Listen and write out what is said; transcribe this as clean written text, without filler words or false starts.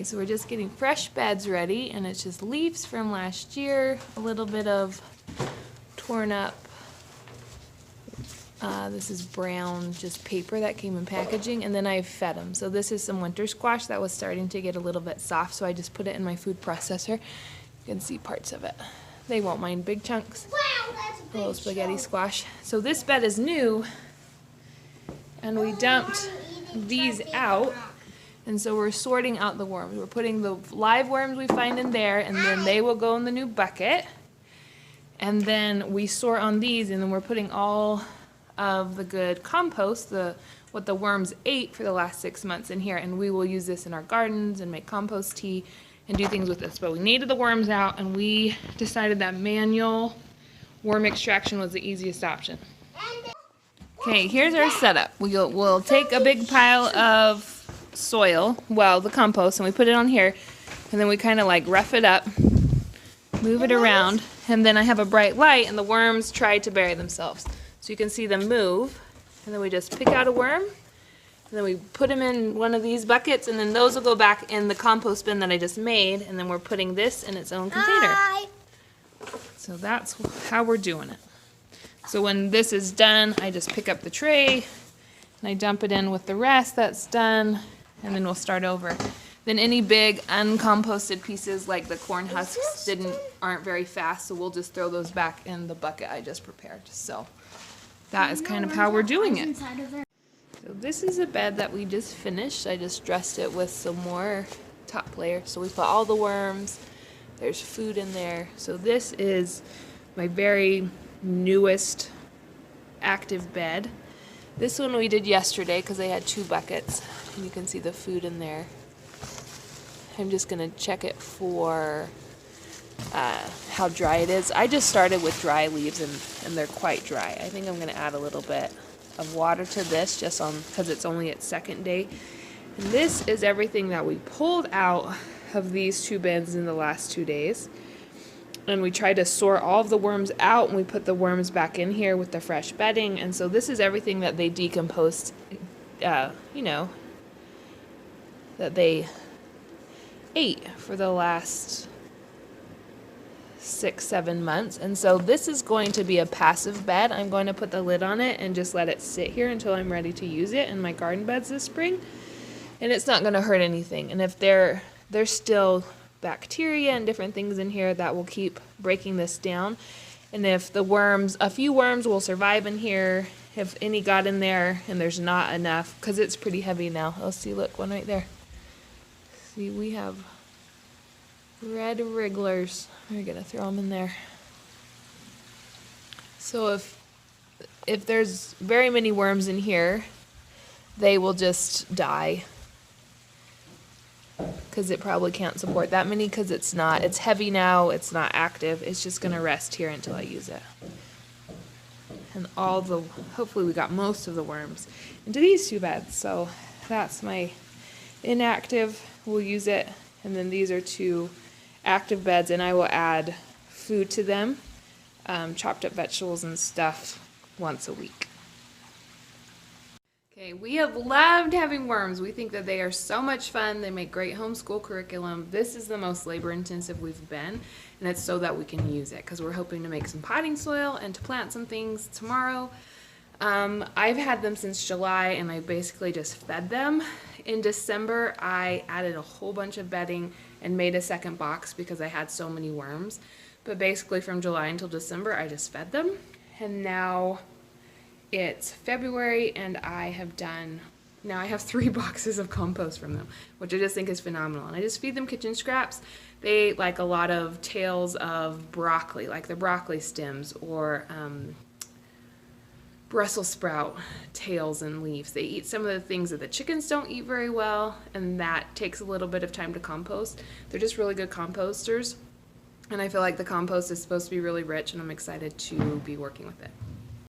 Okay, so we're just getting fresh beds ready, and it's just leaves from last year, a little bit of torn up, this is brown, just paper that came in packaging, and then I fed them. So this is some winter squash that was starting to get a little bit soft, so I just put it in my food processor. You can see parts of it. They won't mind big chunks. Wow, that's a big little spaghetti squash. So this bed is new, and we dumped these out. And so we're sorting out the worms. We're putting the live worms we find in there, and then they will go in the new bucket. And then we sort on these, and then we're putting all of the good compost, what the worms ate for the last 6 months in here. And we will use this in our gardens and make compost tea and do things with this. But we needed the worms out, and we decided that manual worm extraction was the easiest option. Okay, here's our setup. We'll take a big pile of soil, well, the compost, and we put it on here, and then we kind of like rough it up, move it around, and then I have a bright light, and the worms try to bury themselves. So you can see them move, and then we just pick out a worm, and then we put them in one of these buckets, and then those will go back in the compost bin that I just made, and then we're putting this in its own container. Hi. So that's how we're doing it. So when this is done, I just pick up the tray, and I dump it in with the rest that's done, and then we'll start over. Then any big uncomposted pieces like the corn husks aren't very fast, so we'll just throw those back in the bucket I just prepared. So that is kind of how we're doing it. So this is a bed that we just finished. I just dressed it with some more top layer. So we put all the worms. There's food in there. So this is my very newest active bed. This one we did yesterday because I had 2 buckets, and you can see the food in there. I'm just gonna check it for how dry it is. I just started with dry leaves, and they're quite dry. I think I'm gonna add a little bit of water to this just because it's only its 2nd day. And this is everything that we pulled out of these 2 bins in the last 2 days. And we tried to sort all of the worms out, and we put the worms back in here with the fresh bedding. And so this is everything that they decomposed, you know, that they ate for the last 6-7 months. And so this is going to be a passive bed. I'm going to put the lid on it and just let it sit here until I'm ready to use it in my garden beds this spring. And it's not going to hurt anything. And if there's still bacteria and different things in here, that will keep breaking this down. And if the worms, a few worms will survive in here, if any got in there and there's not enough, because it's pretty heavy now. Oh, see, look, one right there. See, we have red wrigglers. We're gonna throw them in there. So if there's very many worms in here, they will just die, because it probably can't support that many, because it's heavy now, it's not active, it's just going to rest here until I use it. And hopefully we got most of the worms into these 2 beds. So that's my inactive, we'll use it, and then these are 2 active beds, and I will add food to them, chopped up vegetables and stuff once a week. Okay, we have loved having worms. We think that they are so much fun. They make great homeschool curriculum. This is the most labor intensive we've been, and it's so that we can use it, because we're hoping to make some potting soil and to plant some things tomorrow. I've had them since July, and I basically just fed them. In December, I added a whole bunch of bedding and made a 2nd box because I had so many worms. But basically from July until December, I just fed them. And now it's February, and I have 3 boxes of compost from them, which I just think is phenomenal. And I just feed them kitchen scraps. They like a lot of tails of broccoli, like the broccoli stems, or Brussels sprout tails and leaves. They eat some of the things that the chickens don't eat very well, and that takes a little bit of time to compost. They're just really good composters, and I feel like the compost is supposed to be really rich, and I'm excited to be working with it.